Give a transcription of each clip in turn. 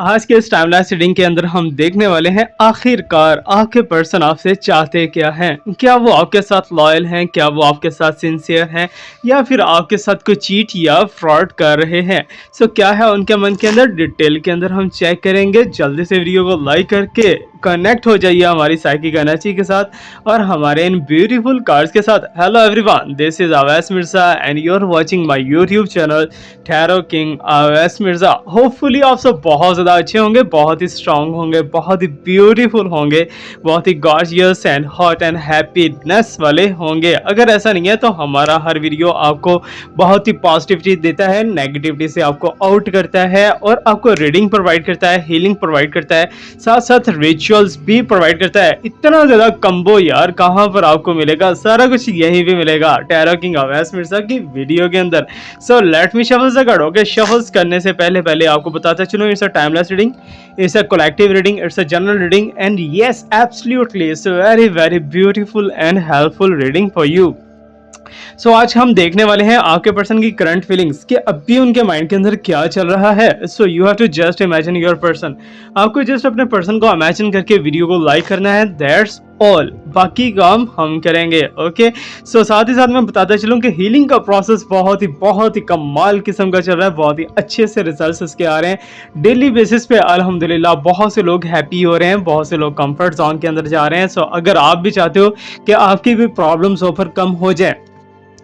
आज के इस टाइमलाइन रीडिंग के अंदर हम देखने वाले हैं आखिरकार आपके पर्सन आपसे चाहते क्या हैं। क्या वो आपके साथ लॉयल हैं, क्या वो आपके साथ सिंसियर हैं, या फिर आपके साथ कोई चीट या फ्रॉड कर रहे हैं। क्या है उनके मन के अंदर, डिटेल के अंदर हम चेक करेंगे। जल्दी से वीडियो को लाइक करके कनेक्ट हो जाइए हमारी साइकिक एनर्जी के साथ और हमारे इन ब्यूटीफुल कार्ड्स के साथ। Hello everyone, this is Awais Mirza and you are watching my YouTube channel tarot king Awais Mirza. Hopefully आप सब बहुत ज़्यादा अच्छे होंगे, बहुत ही स्ट्रांग होंगे, बहुत ही ब्यूटीफुल होंगे, बहुत ही gorgeous and hot and happiness वाले होंगे। अगर ऐसा नहीं है तो हमारा हर वीडियो आपको बहुत ही पॉजिटिविटी देता है, नेगेटिविटी से आपको आउट करता है और आपको रीडिंग प्रोवाइड करता है, हीलिंग प्रोवाइड करता है, साथ साथ रिचुअल्स भी प्रोवाइड करता है। इतना ज़्यादा कम्बो यार कहाँ पर आपको मिलेगा, सारा कुछ यहीं भी मिलेगा टैरो किंग अवैस मिर्जा की वीडियो के अंदर। सो let me shuffle the card. Okay, shuffles करने से पहले आपको बताता चलो, it's a timeless reading, it's a collective reading, it's a general reading and yes absolutely it's a very very beautiful and helpful reading for you. आज हम देखने वाले हैं आपके पर्सन की करंट फीलिंग्स कि अभी उनके माइंड के अंदर क्या चल रहा है। So you have to just imagine your person. आपको जस्ट अपने पर्सन को इमेजिन करके वीडियो को लाइक करना है, दैट्स ऑल, बाकी काम हम करेंगे। ओके, साथ ही साथ मैं बताता चलूं कि हीलिंग का प्रोसेस बहुत ही कमाल किस्म का चल रहा है, बहुत ही अच्छे से रिजल्ट्स इसके आ रहे हैं डेली बेसिस पे। अल्हम्दुलिल्लाह बहुत से लोग हैप्पी हो रहे हैं, बहुत से लोग कंफर्ट जोन के अंदर जा रहे हैं। अगर आप भी चाहते हो कि आपकी भी प्रॉब्लम्स ओवरकम हो जाए,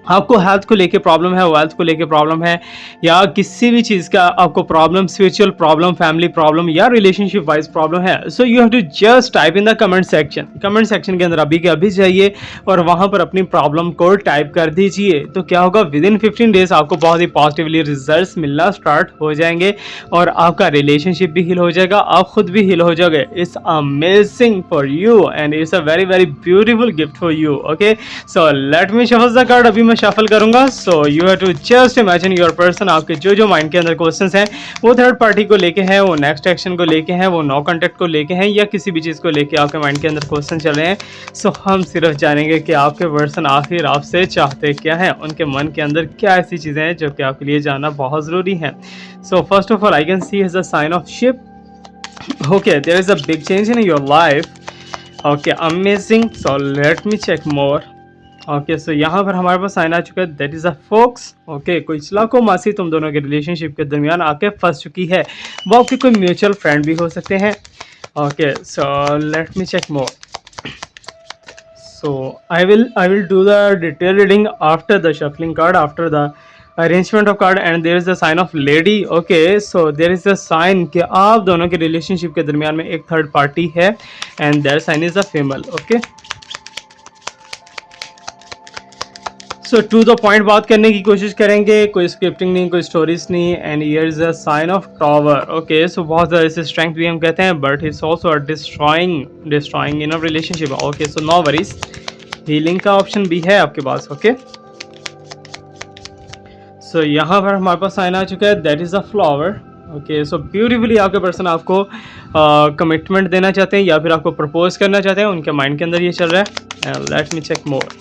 आपको हेल्थ को लेके प्रॉब्लम है, वेल्थ को लेके प्रॉब्लम है, या किसी भी चीज़ का आपको problem, spiritual problem, family problem या रिलेशनशिप वाइज प्रॉब्लम है, you have to just type in the comment section. Comment section के अंदर अभी के अभी जाइए और वहाँ पर अपनी प्रॉब्लम को टाइप कर दीजिए। तो क्या होगा, विद इन 15 डेज आपको बहुत ही पॉजिटिवली रिजल्ट मिलना स्टार्ट हो जाएंगे और आपका रिलेशनशिप भी हील हो जाएगा, आप खुद भी हील हो जाओगे। It's amazing for you and it's a very very beautiful gift for you. Okay, so let me shuffle the card. अभी मैं शफल करूंगा। You have to just imagine your person. आपके जो माइंड के अंदर क्वेश्चंस हैं वो थर्ड पार्टी को लेके हैं, वो नेक्स्ट एक्शन को लेके हैं, वो नो कॉन्टेक्ट को लेके हैं, या किसी भी चीज़ को लेके आपके माइंड के अंदर क्वेश्चन चल रहे हैं। हम सिर्फ जानेंगे कि आपके पर्सन आखिर आपसे चाहते क्या है, उनके मन के अंदर क्या ऐसी चीज़ें हैं जो कि आपके लिए जानना बहुत ज़रूरी है। First of all I can see is a sign of ship. Okay, there is a big change in your life. Okay, amazing. So let me check more. Okay, यहाँ पर हमारे पास साइन आ चुका है, that is a fox. Okay, कोई चलाको मासी तुम दोनों के रिलेशनशिप के दरमियान आके फंस चुकी है, वो आपके कोई म्यूचुअल फ्रेंड भी हो सकते हैं। Okay, let me check more. I will do the detailed reading after the shuffling card, after the arrangement of card, and there is a sign of lady. Okay, there is a sign कि आप दोनों के relationship के दरमियान में एक third party है and that sign is a female. Okay, to the point बात करने की कोशिश करेंगे, कोई स्क्रिप्टिंग नहीं, कोई स्टोरीज नहीं। And here is a sign of tower. Okay, बहुत ज़्यादा इसे स्ट्रेंथ भी हम कहते हैं, but it's also destroying in a relationship. Okay, no worries, healing का ऑप्शन भी है आपके पास। ओके, यहाँ पर हमारे पास साइन आ चुका है, that is a flower. Okay, beautifully आपके पर्सन आपको कमिटमेंट देना चाहते हैं या फिर आपको प्रपोज करना चाहते हैं, उनके माइंड के अंदर ये चल रहा है। Let me check more.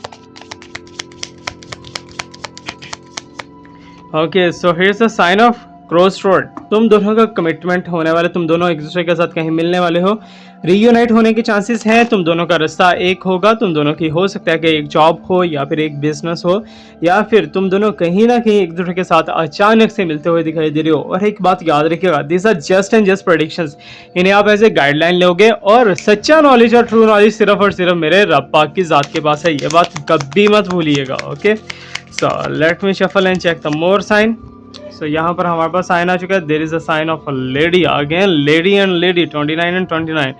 Okay, here's the sign of cross road. तुम दोनों का कमिटमेंट होने वाले, तुम दोनों एक दूसरे के साथ कहीं मिलने वाले हो, रीयूनाइट होने के चांसेस हैं, तुम दोनों का रास्ता एक होगा, तुम दोनों की हो सकता है कि एक जॉब हो या फिर एक बिजनेस हो, या फिर तुम दोनों कहीं ना कहीं एक दूसरे के साथ अचानक से मिलते हुए दिखाई दे रहे हो। और एक बात याद रखिएगा, this are just and just predictions, इन्हें आप एज ए गाइडलाइन लोगे और सच्चा नॉलेज और ट्रू नॉलेज सिर्फ और सिर्फ मेरे रब पाक की ज़ात के पास है, ये बात कभी मत भूलिएगा। Okay, let me shuffle and check the more sign. यहाँ पर हमारे पास साइन आ चुका है, there is a sign of a lady again, lady and lady 29 and 29.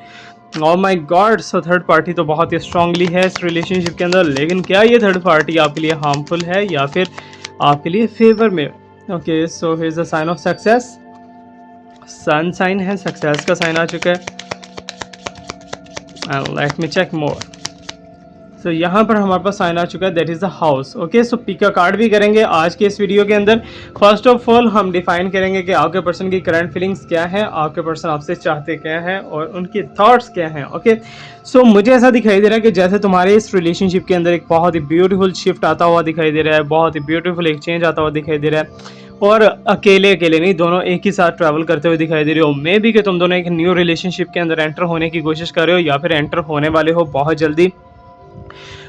Oh my god, third party तो बहुत ही स्ट्रांगली है इस रिलेशनशिप के अंदर, लेकिन क्या ये थर्ड पार्टी आपके लिए हार्मफुल है या फिर आपके लिए फेवर में? Okay, here is a sign of success, sun sign है, सक्सेस का साइन आ चुका है. And let me check more. यहाँ पर हमारे पास साइन आ चुका है, that is the house. Okay, pick का कार्ड भी करेंगे आज के इस वीडियो के अंदर. फर्स्ट ऑफ ऑल हम डिफाइन करेंगे कि आपके पर्सन की करंट फीलिंग्स क्या है, आपके पर्सन आपसे चाहते क्या है और उनकी थॉट्स क्या हैं. ओके, मुझे ऐसा दिखाई दे रहा है कि जैसे तुम्हारे इस रिलेशनशिप के अंदर एक बहुत ही ब्यूटीफुल शिफ्ट आता हुआ दिखाई दे रहा है, बहुत ही ब्यूटीफुल एक चेंज आता हुआ दिखाई दे रहा है. और अकेले अकेले नहीं, दोनों एक ही साथ ट्रैवल करते हुए दिखाई दे रहे हो। मे बी कि तुम दोनों एक न्यू रिलेशनशिप के अंदर एंटर होने की कोशिश कर रहे हो या फिर एंटर होने वाले हो बहुत जल्दी।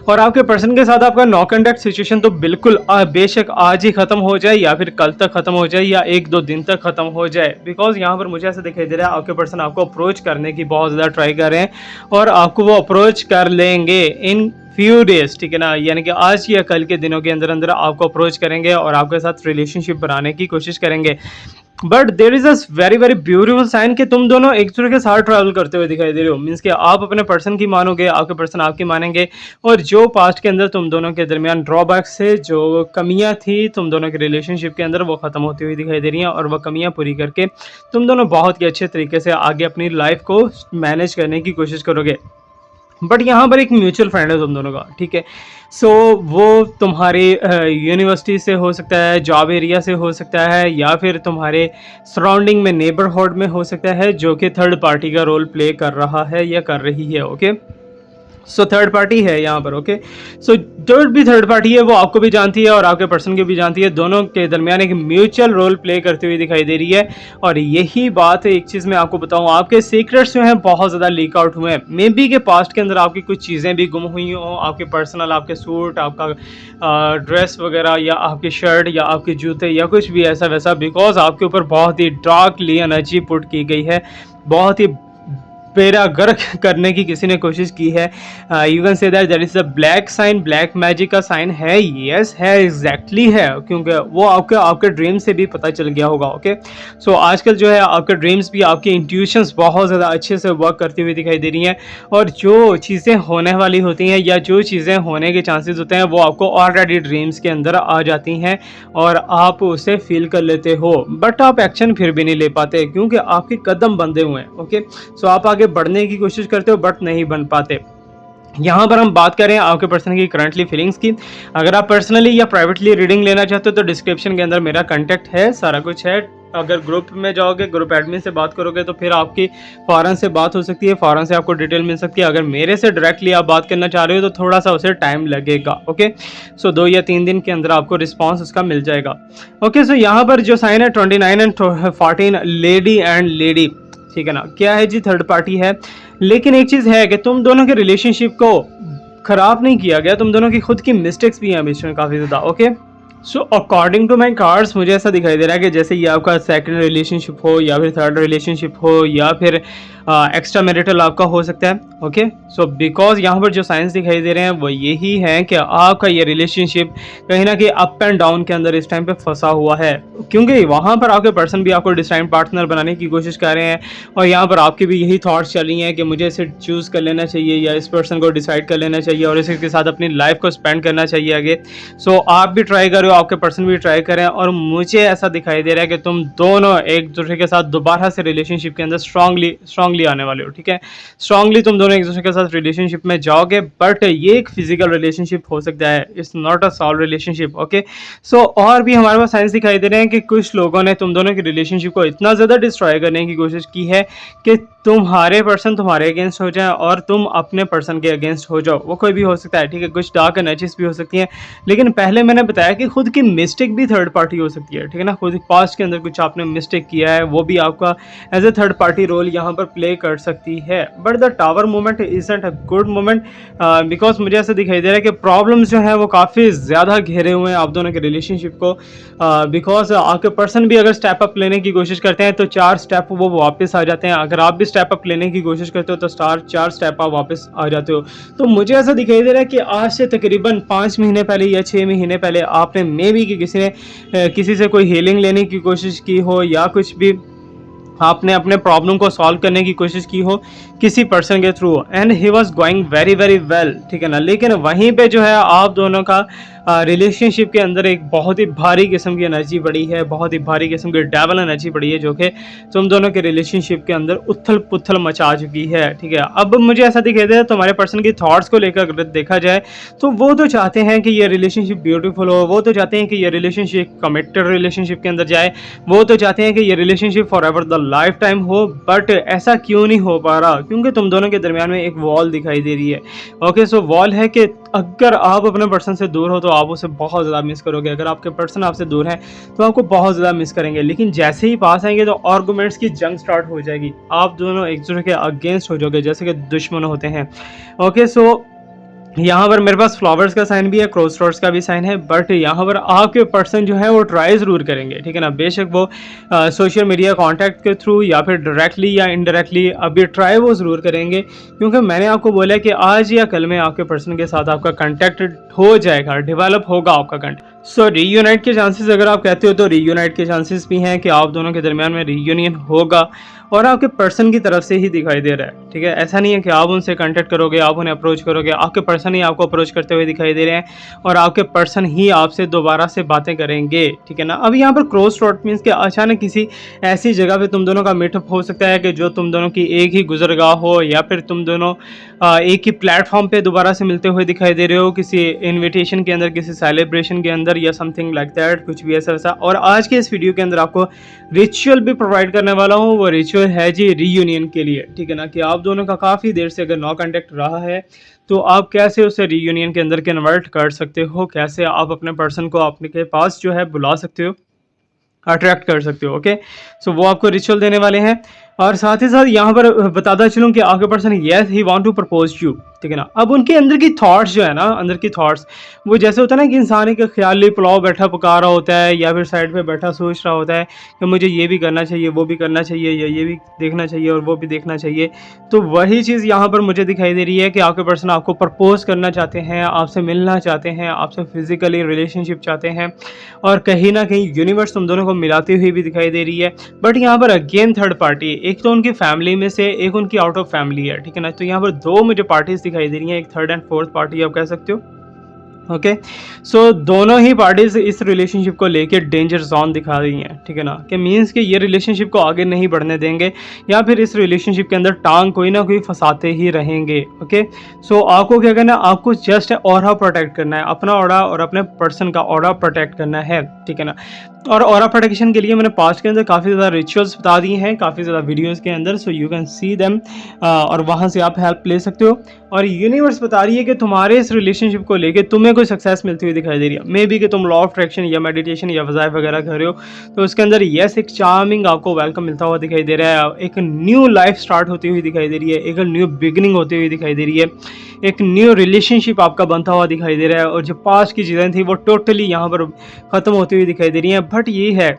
और आपके पर्सन के साथ आपका नो कॉन्टैक्ट सिचुएशन तो बिल्कुल बेशक आज ही खत्म हो जाए या फिर कल तक खत्म हो जाए या 1-2 दिन तक खत्म हो जाए, बिकॉज यहाँ पर मुझे ऐसा दिखाई दे रहा है आपके पर्सन आपको अप्रोच करने की बहुत ज़्यादा ट्राई कर रहे हैं और आपको वो अप्रोच कर लेंगे इन फ्यू डेज, ठीक है ना, यानी कि आज या कल के दिनों के अंदर अंदर आपको अप्रोच करेंगे और आपके साथ रिलेशनशिप बनाने की कोशिश करेंगे। But there is a very very beautiful sign कि तुम दोनों एक दूसरे के साथ ट्रैवल करते हुए दिखाई दे रहे हो, मीन्स कि आप अपने पर्सन की मानोगे, आपके पर्सन आपकी मानेंगे और जो पास्ट के अंदर तुम दोनों के दरमियान ड्रॉबैक्स से जो कमियां थी तुम दोनों के रिलेशनशिप के अंदर, वो खत्म होती हुई दिखाई दे रही हैं और वह कमियां पूरी करके तुम दोनों बहुत ही अच्छे तरीके से आगे अपनी लाइफ को मैनेज करने की कोशिश करोगे। बट यहाँ पर एक म्यूचुअल फ्रेंड है तुम दोनों का, ठीक है। सो वो तुम्हारी यूनिवर्सिटी से हो सकता है, जॉब एरिया से हो सकता है या फिर तुम्हारे सराउंडिंग में नेबरहुड में हो सकता है, जो कि थर्ड पार्टी का रोल प्ले कर रहा है या कर रही है। ओके, सो थर्ड पार्टी है यहाँ पर। ओके, सो जो भी थर्ड पार्टी है वो आपको भी जानती है और आपके पर्सन को भी जानती है, दोनों के दरमियान एक म्यूचुअल रोल प्ले करते हुए दिखाई दे रही है। और यही बात है, एक चीज़ मैं आपको बताऊँ, आपके सीक्रेट्स जो हैं बहुत ज़्यादा लीक आउट हुए हैं। मे बी के पास्ट के अंदर आपकी कुछ चीज़ें भी गुम हुई हों, आपके पर्सनल, आपके सूट, आपका ड्रेस वगैरह या आपकी शर्ट या आपके जूते या कुछ भी ऐसा वैसा, बिकॉज आपके ऊपर बहुत ही डार्कली एनर्जी पुट की गई है, बहुत ही बेड़ा गर्क करने की किसी ने कोशिश की है। You can say that is a black sign, black magic का साइन है। यस है, एग्जैक्टली है, क्योंकि वो आपके आपके ड्रीम से भी पता चल गया होगा। ओके, सो आजकल जो है आपके ड्रीम्स भी, आपकी इंट्यूशंस बहुत ज़्यादा अच्छे से वर्क करती हुई दिखाई दे रही हैं और जो चीज़ें होने वाली होती हैं या जो चीज़ें होने के चांसेस होते हैं वो आपको ऑलरेडी ड्रीम्स के अंदर आ जाती हैं और आप उसे फील कर लेते हो, बट आप एक्शन फिर भी नहीं ले पाते क्योंकि आपके कदम बंधे हुए हैं। ओके, सो आप आगे बढ़ने की कोशिश करते हो बट नहीं बन पाते। यहाँ पर हम बात करें आपके पर्सन की करंटली फीलिंग्स की। अगर आप पर्सनली या प्राइवेटली रीडिंग लेना चाहते हो तो डिस्क्रिप्शन के अंदर मेरा कांटेक्ट है, सारा कुछ है। अगर ग्रुप में जाओगे, ग्रुप एडमिन से बात करोगे तो फिर आपकी फ़ौरन से बात हो सकती है, फ़ौरन से आपको डिटेल मिल सकती है। अगर मेरे से डायरेक्टली आप बात करना चाह रहे हो तो थोड़ा सा उसे टाइम लगेगा। ओके, सो 2 या 3 दिन के अंदर आपको रिस्पॉन्स उसका मिल जाएगा। ओके, सो यहाँ पर जो साइन है 29 एंड 14, लेडी एंड लेडी, ठीक है ना, क्या है जी, थर्ड पार्टी है। लेकिन एक चीज़ है कि तुम दोनों के रिलेशनशिप को ख़राब नहीं किया गया, तुम दोनों की खुद की मिस्टेक्स भी हैं बीच में काफ़ी ज़्यादा। Okay, so according to my cards मुझे ऐसा दिखाई दे रहा है कि जैसे ये आपका सेकंड रिलेशनशिप हो या फिर थर्ड रिलेशनशिप हो या फिर एक्स्ट्रा मैरिटल आपका हो सकता है। ओके, सो बिकॉज यहाँ पर जो साइंस दिखाई दे रहे हैं वो यही है कि आपका ये रिलेशनशिप कहीं ना कहीं अप एंड डाउन के अंदर इस टाइम पे फंसा हुआ है, क्योंकि वहाँ पर आपके पर्सन भी आपको डिस्टाइम पार्टनर बनाने की कोशिश कर रहे हैं और यहाँ पर आपकी भी यही थॉट्स चल रही हैं कि मुझे इसे चूज़ कर लेना चाहिए या इस पर्सन को डिसाइड कर लेना चाहिए और इसके साथ अपनी लाइफ को स्पेंड करना चाहिए आगे। सो आप भी ट्राई करो, आपके पर्सन भी ट्राई करें और मुझे ऐसा दिखाई दे रहा है कि तुम दोनों एक दूसरे के साथ दोबारा से रिलेशनशिप के अंदर स्ट्रांगली आने वाले हो। ठीक है, स्ट्रांगली तुम दोनों एक दूसरे के साथ रिलेशनशिप में जाओगे, बट ये एक फिजिकल रिलेशनशिप हो सकता है, it's not a solve relationship. Okay, so और भी हमारे पास साइंस दिखाई दे रहे हैं कि कुछ लोगों ने तुम दोनों की रिलेशनशिप को इतना ज़्यादा डिस्ट्रॉय करने की कोशिश की है कि तुम्हारे पर्सन तुम्हारे अगेंस्ट हो जाए और तुम अपने पर्सन के अगेंस्ट हो जाओ। वो कोई भी हो सकता है, ठीक है, कुछ डार्क एनर्जीज भी हो सकती हैं, लेकिन पहले मैंने बताया कि खुद की मिस्टेक भी थर्ड पार्टी हो सकती है। ठीक है ना, खुद पास्ट के अंदर कुछ आपने मिस्टेक किया है, वो भी आपका as a third party role यहाँ पर प्ले कर सकती है। But the tower moment isn't a good moment, because मुझे ऐसा दिखाई दे रहा है कि प्रॉब्लम्स जो है वो काफ़ी ज़्यादा घेरे हुए हैं आप दोनों के रिलेशनशिप को, बिकॉज आपके पर्सन भी अगर स्टेप अप लेने की कोशिश करते हैं तो 4 स्टेप वो वापस आ जाते हैं, अगर आप भी स्टेप अप लेने की कोशिश करते हो तो 4 स्टेप आप वापस आ जाते हो। तो मुझे ऐसा दिखाई दे रहा है कि आज से तकरीबन 5 महीने पहले या 6 महीने पहले आपने मे बी कि किसी ने किसी से कोई हीलिंग लेने की कोशिश की हो या कुछ भी आपने अपने प्रॉब्लम को सॉल्व करने की कोशिश की हो किसी पर्सन के through, and he was going very very well. ठीक है ना, लेकिन वहीं पे जो है आप दोनों का रिलेशनशिप के अंदर एक बहुत ही भारी किस्म की एनर्जी पड़ी है, बहुत ही भारी किस्म की डेवल एनर्जी पड़ी है, जो कि तुम दोनों के रिलेशनशिप के अंदर उथल पुथल मचा चुकी है। ठीक है, अब मुझे ऐसा दिखाई दे तुम्हारे पर्सन की थॉट्स को लेकर अगर देखा जाए तो वो तो चाहते हैं कि ये रिलेशनशिप ब्यूटीफुल हो, वो तो चाहते हैं कि ये रिलेशनशिप कमिटेड रिलेशनशिप के अंदर जाए, वो तो चाहते हैं कि ये relationship for ever the life time हो, बट ऐसा क्यों नहीं हो पा रहा? क्योंकि तुम दोनों के दरमियान में एक वॉल दिखाई दे रही है। ओके, सो वॉल है कि अगर आप अपने पर्सन से दूर हो तो आप उसे बहुत ज़्यादा मिस करोगे, अगर आपके पर्सन आपसे दूर हैं तो आपको बहुत ज़्यादा मिस करेंगे। लेकिन जैसे ही पास आएंगे तो आर्गूमेंट्स की जंग स्टार्ट हो जाएगी, आप दोनों एक दूसरे के अगेंस्ट हो जाओगे जैसे कि दुश्मन होते हैं। ओके, सो यहाँ पर मेरे पास फ्लावर्स का साइन भी है, क्रॉस रोड्स का भी साइन है, बट यहाँ पर आपके पर्सन जो है वो ट्राई ज़रूर करेंगे, ठीक है ना। बेशक वो सोशल मीडिया कांटेक्ट के थ्रू या फिर डायरेक्टली या इनडायरेक्टली, अभी ट्राई वो ज़रूर करेंगे, क्योंकि मैंने आपको बोला कि आज या कल में आपके पर्सन के साथ आपका कंटेक्ट हो जाएगा, डेवलप होगा आपका कंटेक्ट। सो रीयूनाइट के चांसेस अगर आप कहते हो तो रीयूनाइट के चांसेस भी हैं कि आप दोनों के दरमियान में रीयूनियन होगा, और आपके पर्सन की तरफ से ही दिखाई दे रहा है, ठीक है। ऐसा नहीं है कि आप उनसे कांटेक्ट करोगे, आप उन्हें अप्रोच करोगे, आपके पर्सन ही आपको अप्रोच करते हुए दिखाई दे रहे हैं और आपके पर्सन ही आपसे दोबारा से बातें करेंगे, ठीक है ना। अब यहाँ पर क्रॉस रोड मीन्स कि अचानक किसी ऐसी जगह पे तुम दोनों का मीटअप हो सकता है कि जो तुम दोनों की एक ही गुजरगाह हो, या फिर तुम दोनों एक ही प्लेटफॉर्म पे दोबारा से मिलते हुए दिखाई दे रहे हो, किसी इनविटेशन के अंदर, किसी सेलिब्रेशन के अंदर, या समथिंग लाइक दैट, कुछ भी ऐसा वैसा। और आज के इस वीडियो के अंदर आपको रिचुअल भी प्रोवाइड करने वाला हूँ, वो रिचुअल है जी रीयूनियन के लिए, ठीक है ना। कि आप दोनों का काफ़ी देर से अगर नो कांटेक्ट रहा है तो आप कैसे उसे रीयूनियन के अंदर कन्वर्ट कर सकते हो, कैसे आप अपने पर्सन को अपने पास जो है बुला सकते हो, अट्रैक्ट कर सकते हो। ओके, सो वो आपको रिचुअल देने वाले हैं। और साथ ही साथ यहाँ पर बताता चलूँ कि आपके person yes he want to propose you, ठीक है ना। अब उनके अंदर की थॉट्स जो है ना, अंदर की थॉट्स, वो जैसे होता है ना कि इंसान एक ख्याली पुलाव बैठा पका रहा होता है, या फिर साइड पे बैठा सोच रहा होता है कि मुझे ये भी करना चाहिए, वो भी करना चाहिए, या ये भी देखना चाहिए और वो भी देखना चाहिए। तो वही चीज़ यहाँ पर मुझे दिखाई दे रही है कि आपके पर्सन आपको प्रपोज करना चाहते हैं, आपसे मिलना चाहते हैं, आपसे फिजिकली रिलेशनशिप चाहते हैं, और कहीं ना कहीं यूनिवर्स तुम दोनों को मिलाती हुई भी दिखाई दे रही है। बट यहाँ पर अगेन थर्ड पार्टी, एक तो उनकी फैमिली में से, एक उनकी आउट ऑफ फैमिली है, ठीक है ना। तो यहाँ पर दो मुझे पार्टीज दिखाई दे रही हैं, एक थर्ड एंड फोर्थ पार्टी आप कह सकते हो। ओके, सो दोनों ही पार्टीज इस रिलेशनशिप को लेके डेंजर जोन दिखा रही हैं, ठीक है ना। कि मीन्स कि ये रिलेशनशिप को आगे नहीं बढ़ने देंगे, या फिर इस रिलेशनशिप के अंदर टांग कोई ना कोई फंसाते ही रहेंगे। ओके, सो आपको क्या करना है, आपको जस्ट ऑरा प्रोटेक्ट करना है, अपना ऑरा और अपने पर्सन का ऑरा प्रोटेक्ट करना है, ठीक है ना। और ऑरा प्रोटेक्शन के लिए मैंने पास्ट के अंदर काफ़ी ज़्यादा रिचुअल्स बता दिए हैं, काफ़ी ज़्यादा वीडियोज़ के अंदर, so you can see them, और वहाँ से आप हेल्प ले सकते हो। और यूनिवर्स बता रही है कि तुम्हारे इस रिलेशनशिप को लेके तुम्हें कोई सक्सेस मिलती हुई दिखाई दे रही है। मे बी कि तुम लॉ ऑफ अट्रैक्शन या मेडिटेशन या वज़ाइफ वगैरह कर रहे हो, तो उसके अंदर यस एक चार्मिंग आपको वेलकम मिलता हुआ दिखाई दे रहा है, एक न्यू लाइफ स्टार्ट होती हुई दिखाई दे रही है, एक न्यू बिगिनिंग होती हुई दिखाई दे रही है, एक न्यू रिलेशनशिप आपका बनता हुआ दिखाई दे रहा है, और जो पास्ट की चीज़ें थी वो टोटली यहाँ पर ख़त्म होती हुई दिखाई दे रही हैं। बट ये है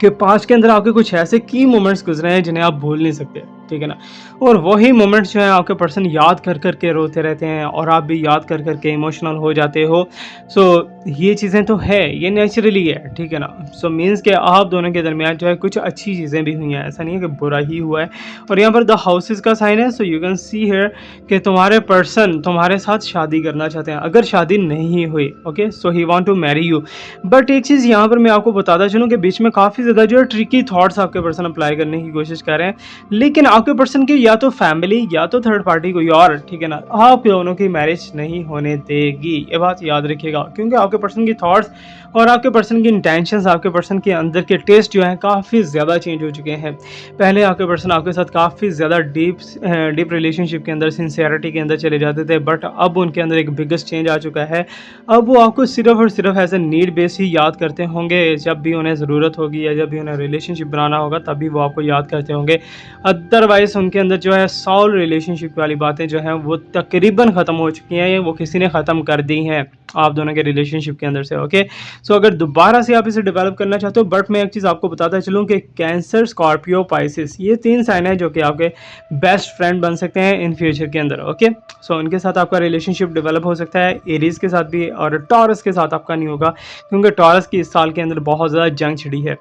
कि पास्ट के अंदर आपके कुछ ऐसे की मोमेंट्स गुजरे हैं जिन्हें आप भूल नहीं सकते, ठीक है ना। और वही मोमेंट्स जो हैं आपके पर्सन याद कर कर के रोते रहते हैं, और आप भी याद कर कर के इमोशनल हो जाते हो। सो ये चीज़ें तो है, ये नेचुरली है, ठीक है ना। सो मीन्स कि आप दोनों के दरमियान जो है कुछ अच्छी चीज़ें भी हुई हैं, ऐसा नहीं है कि बुरा ही हुआ है। और यहाँ पर द हाउसेस का साइन है, so you can see here कि तुम्हारे पर्सन तुम्हारे साथ शादी करना चाहते हैं, अगर शादी नहीं हुई। Okay, so he want to marry you. But एक चीज़ यहाँ पर मैं आपको बताता चलूँ कि बीच में काफ़ी ज़्यादा जो है ट्रिकी थॉट्स आपके पर्सन अप्लाई करने की कोशिश कर रहे हैं, लेकिन आपके पर्सन की या तो फैमिली या तो थर्ड पार्टी कोई और, ठीक है ना, आप दोनों की मैरिज नहीं होने देगी, ये बात याद रखिएगा। क्योंकि आपके पर्सन की थॉट्स और आपके पर्सन की इंटेंशंस, आपके पर्सन के अंदर के टेस्ट जो हैं काफ़ी ज़्यादा चेंज हो चुके हैं। पहले आपके पर्सन आपके साथ काफ़ी ज़्यादा डीप रिलेशनशिप के अंदर, सिंसियरिटी के अंदर चले जाते थे, बट अब उनके अंदर एक बिगेस्ट चेंज आ चुका है। अब वो आपको सिर्फ और सिर्फ एज ए नीड बेस ही याद करते होंगे, जब भी उन्हें ज़रूरत होगी या जब भी उन्हें रिलेशनशिप बनाना होगा तभी वो आपको याद करते होंगे। अदरवाइज़ उनके अंदर जो है सॉल रिलेशनशिप वाली बातें जो हैं वो तकरीबन ख़त्म हो चुकी हैं, वो किसी ने ख़त्म कर दी हैं आप दोनों के रिलेशनशिप के अंदर से। ओके, सो अगर दोबारा से आप इसे डेवलप करना चाहते हो, बट मैं एक चीज़ आपको बताता चलूँ कि कैंसर, स्कॉर्पियो, पाइसिस, ये 3 साइन है जो कि आपके बेस्ट फ्रेंड बन सकते हैं इन फ्यूचर के अंदर। ओके, सो उनके साथ आपका रिलेशनशिप डेवलप हो सकता है, एरीज के साथ भी, और टॉरस के साथ आपका नहीं होगा, क्योंकि टॉरस की इस साल के अंदर बहुत ज़्यादा जंग छिड़ी है।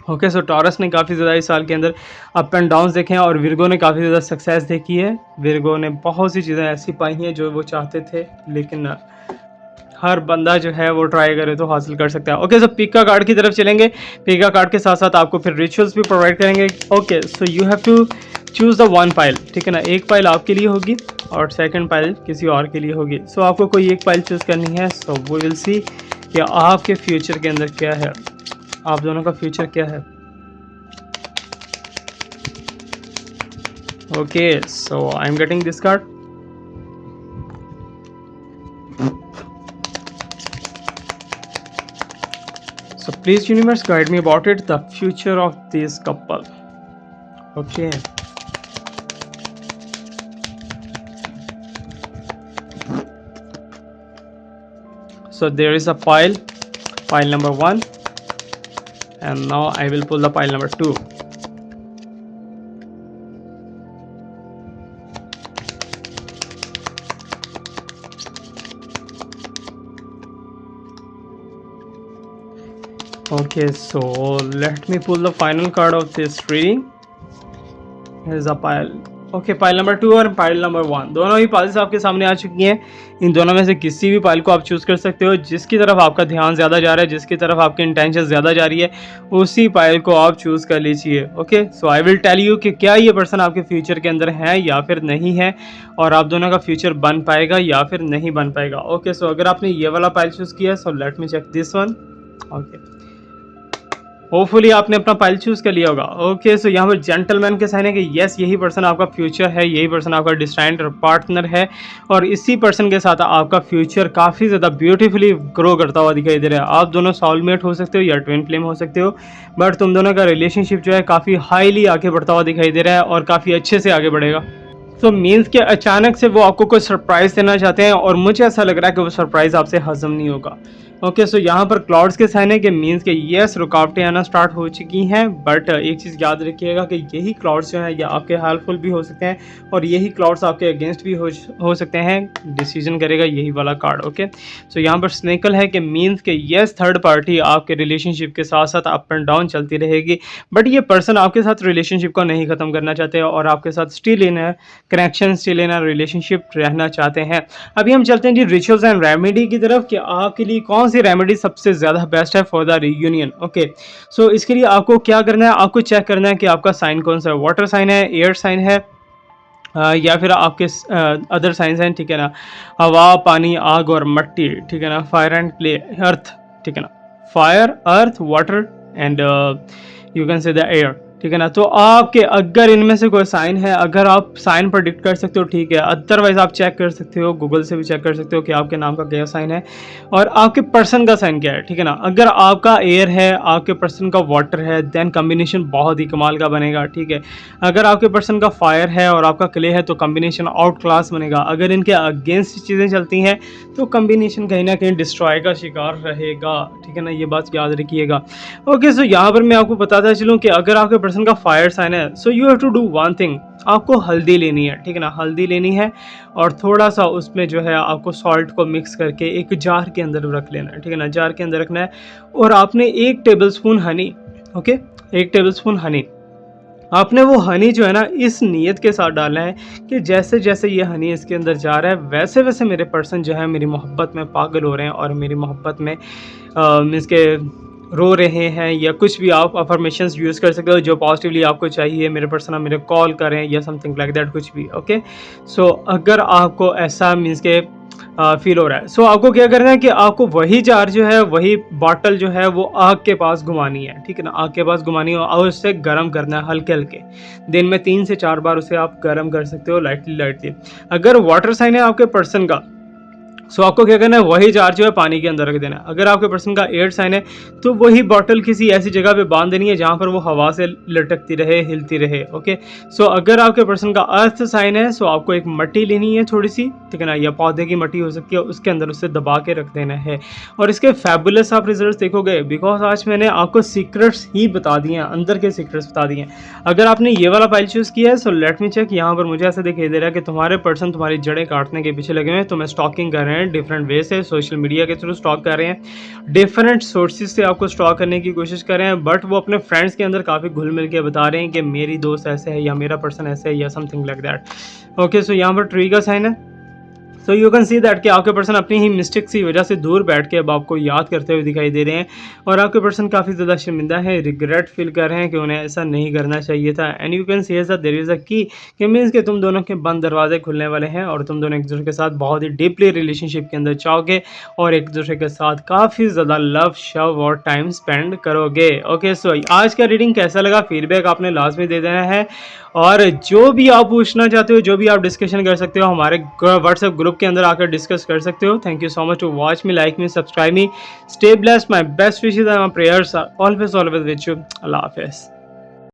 ओके, सो टॉरस ने काफ़ी ज़्यादा इस साल के अंदर अप एंड डाउन्स देखे हैं, और विर्गो ने काफ़ी ज़्यादा सक्सेस देखी है। विर्गो ने बहुत सी चीज़ें ऐसी पाई हैं जो वो चाहते थे, लेकिन हर बंदा जो है वो ट्राई करे तो हासिल कर सकता है। ओके, सो पिका कार्ड की तरफ चलेंगे। पिका कार्ड के साथ साथ आपको फिर रिचुअल्स भी प्रोवाइड करेंगे। Okay, so you have to choose the one file, ठीक है ना। एक फाइल आपके लिए होगी और सेकंड फाइल किसी और के लिए होगी। सो आपको कोई एक फाइल चूज़ करनी है। सो वी विल सी कि आपके फ्यूचर के अंदर क्या है, आप दोनों का फ्यूचर क्या है। Okay, so I am getting this card. Please universe guide me about it, the future of this couple. Okay. So there is a file number 1, and now I will pull the file number 2. Okay, so let me pull the final card of this reading. Here's a pile. Okay, pile number 2 और pile number 1 दोनों ही piles आपके सामने आ चुकी हैं। इन दोनों में से किसी भी पाइल को आप चूज़ कर सकते हो। जिसकी तरफ आपका ध्यान ज़्यादा जा रहा है, जिसकी तरफ आपकी इंटेंशन ज़्यादा जा रही है, उसी पाइल को आप चूज़ कर लीजिए। Okay, so I will tell you कि क्या ये पर्सन आपके फ्यूचर के अंदर है या फिर नहीं है, और आप दोनों का फ्यूचर बन पाएगा या फिर नहीं बन पाएगा। ओके, सो अगर आपने ये वाला पाइल चूज़ किया है, so let me check this one. Okay, hopefully आपने अपना पाइल चूज कर लिया होगा। ओके, सो यहाँ पर जेंटलमैन के साइन है कि यस, यही पर्सन आपका फ्यूचर है, यही पर्सन आपका डिस्टाइंड पार्टनर है, और इसी पर्सन के साथ आपका फ्यूचर काफ़ी ज़्यादा ब्यूटीफुली ग्रो करता हुआ दिखाई दे रहा है। आप दोनों सोलमेट हो सकते हो या ट्विन फ्लेम हो सकते हो, बट तुम दोनों का रिलेशनशिप जो है काफ़ी हाईली आगे बढ़ता हुआ दिखाई दे रहा है और काफ़ी अच्छे से आगे बढ़ेगा। तो मीन्स के अचानक से वो आपको कोई सरप्राइज देना चाहते हैं, और मुझे ऐसा लग रहा है कि वो सरप्राइज आपसे हजम नहीं होगा। ओके, सो यहाँ पर क्लाउड्स के साइन है कि मीन्स के यस, रुकावटें आना स्टार्ट हो चुकी हैं, बट एक चीज़ याद रखिएगा कि यही क्लाउड्स जो हैं ये आपके हेल्पफुल भी हो सकते हैं, और यही क्लाउड्स आपके अगेंस्ट भी हो सकते हैं। डिसीजन करेगा यही वाला कार्ड। ओके, सो यहाँ पर स्नेकल है कि मीन्स के यस, थर्ड पार्टी आपके रिलेशनशिप के साथ साथ अप एंड डाउन चलती रहेगी, बट ये पर्सन आपके साथ रिलेशनशिप को नहीं ख़त्म करना चाहते और आपके साथ still in connection, still in relationship रहना चाहते हैं। अभी हम चलते हैं जी रिचुअल्स एंड रेमेडी की तरफ कि आपके लिए कौन सी रेमेडी सबसे ज़्यादा बेस्ट है फॉर द रियूनियन। ओके, सो इसके लिए आपको क्या करना है, आपको चेक करना है कि आपका साइन कौन सा है। वाटर साइन है, एयर साइन है, या फिर आपके अदर साइंस हैं, ठीक है ना, हवा, पानी, आग और मिट्टी, ठीक है ना, फायर एंड प्ले अर्थ, ठीक है ना, fire, earth, water and you can से द एयर, ठीक है ना। तो आपके अगर इनमें से कोई साइन है, अगर आप साइन प्रेडिक्ट कर सकते हो, ठीक है, अदरवाइज आप चेक कर सकते हो, गूगल से भी चेक कर सकते हो कि आपके नाम का क्या साइन है और आपके पर्सन का साइन क्या है, ठीक है ना। अगर आपका एयर है, आपके पर्सन का वाटर है, देन कम्बिनेशन बहुत ही कमाल का बनेगा, ठीक है। अगर आपके पर्सन का फायर है और आपका क्ले है तो कम्बिनेशन आउट क्लास बनेगा। अगर इनके अगेंस्ट चीज़ें चलती हैं तो कम्बिनेशन कहीं ना कहीं डिस्ट्रॉय का शिकार रहेगा, ठीक है ना, ये बात याद रखिएगा। ओके, सो यहाँ पर मैं आपको बताता चलूँ कि अगर आपके पर्सन का फायर साइन है, so you have to do one thing, आपको हल्दी लेनी है, ठीक है ना, हल्दी लेनी है और थोड़ा सा उसमें जो है आपको सॉल्ट को मिक्स करके एक जार के अंदर रख लेना है, ठीक है ना, जार के अंदर रखना है। और आपने 1 tablespoon Honey, okay, 1 tablespoon Honey, आपने वो हनी जो है ना इस नीयत के साथ डालना है कि जैसे जैसे ये हनी इसके अंदर जा रहा है वैसे वैसे मेरे पर्सन जो है मेरी मोहब्बत में पागल हो रहे हैं और मेरी मोहब्बत में मीन्स के रो रहे हैं, या कुछ भी आप अफर्मेशंस यूज़ कर सकते हो जो पॉजिटिवली आपको चाहिए। मेरे पर्सन मेरे कॉल करें या समथिंग लाइक दैट, कुछ भी। ओके, सो अगर आपको ऐसा मीन्स के फील हो रहा है, सो आपको क्या करना है कि आपको वही जार जो है, वही बॉटल जो है वो आग के पास घुमानी है, ठीक है ना, आग के पास घुमानी है और उससे गर्म करना है हल्के हल्के। दिन में 3 से 4 बार उसे आप गर्म कर सकते हो लाइटली लाइटली। अगर वाटर साइन है आपके पर्सन का, सो आपको क्या करना है, वही जार जो है पानी के अंदर रख देना है। अगर आपके पर्सन का एयर साइन है तो वही बॉटल किसी ऐसी जगह पे बांध देनी है जहाँ पर वो हवा से लटकती रहे, हिलती रहे। ओके, सो अगर आपके पर्सन का अर्थ साइन है, सो आपको एक मट्टी लेनी है थोड़ी सी, ठीक है ना, या पौधे की मट्टी हो सकती है, उसके अंदर उसे दबा के रख देना है और इसके फैबुलस आप रिजल्ट देखोगे, बिकॉज आज मैंने आपको सीक्रेट्स ही बता दिए हैं, अंदर के सीक्रेट्स बता दिए हैं। अगर आपने ये वाला फाइल चूज़ किया है, सो लेट मी चेक। यहाँ पर मुझे ऐसा दिखाई दे रहा है कि तुम्हारे पर्सन तुम्हारी जड़ें काटने के पीछे लगे हुए हैं, तुम्हें स्टॉकिंग कर रहे हैं, डिफरेंट वे से सोशल मीडिया के थ्रू स्टॉक कर रहे हैं, डिफरेंट सोर्सेज से आपको स्टॉक करने की कोशिश कर रहे हैं, बट वो अपने फ्रेंड्स के अंदर काफ़ी घुल मिल के बता रहे हैं कि मेरी दोस्त ऐसे है या मेरा पर्सन ऐसे है या समथिंग लाइक दैट। ओके, सो यहाँ पर ट्री का साइन है, so you can see that कि आपके पर्सन अपनी ही मिस्टेक्स की वजह से दूर बैठ के अब आपको याद करते हुए दिखाई दे रहे हैं और आपके पर्सन काफ़ी ज़्यादा शर्मिंदा है, रिग्रेट फील कर रहे हैं कि उन्हें ऐसा नहीं करना चाहिए था। And you can see that there is a key, कि मीन्स कि तुम दोनों के बंद दरवाजे खुलने वाले हैं और तुम दोनों एक दूसरे के साथ बहुत ही डीपली रिलेशनशिप के अंदर जाओगे और एक दूसरे के साथ काफ़ी ज़्यादा लव शव और टाइम स्पेंड करोगे। ओके, सो आज का रीडिंग कैसा लगा, फीडबैक आपने लाजमी दे देना है और जो भी आप पूछना चाहते हो, जो भी आप डिस्कशन कर सकते हो, हमारे व्हाट्सएप ग्रुप के अंदर आकर डिस्कस कर सकते हो। Thank you so much to watch me, like me, subscribe me, stay blessed, my best wishes and my prayers are always with you. Allah हाफिज़।